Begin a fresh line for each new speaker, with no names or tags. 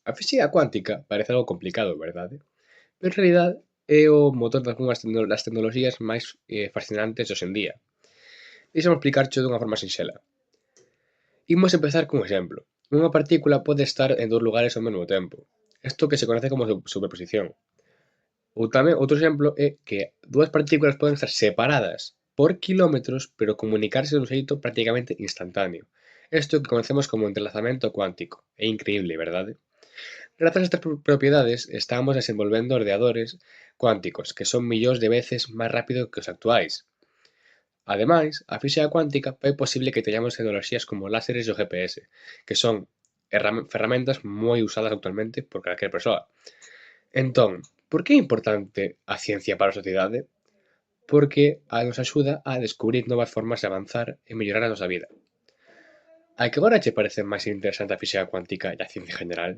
A física cuántica parece algo complicado, verdade? Pero en realidad é o motor das tecnoloxías máis fascinantes hoxe en día. Deixa-me explicarcho dunha forma sinxela. Imos empezar cun exemplo. Unha partícula pode estar en dous lugares ao mesmo tempo. Isto que se conoce como superposición. Ou tamén outro exemplo é que dúas partículas poden estar separadas por quilómetros, pero comunicarse dun xeito prácticamente instantáneo. Isto que conocemos como entrelazamento cuántico. É increíble, verdade? Grazas a estas propiedades estamos desenvolvendo ordenadores cuánticos que son millóns de veces máis rápidos que os actuais. Ademais, a física cuántica fai posible que teñamos tecnoloxías como láseres e o GPS, que son ferramentas moi usadas actualmente por calquer persoa. Entón, por que é importante a ciencia para a sociedade? Porque nos axuda a descubrir novas formas de avanzar e mellorar a nosa vida. A que agora che parece máis interesante a física cuántica e a ciencia en general?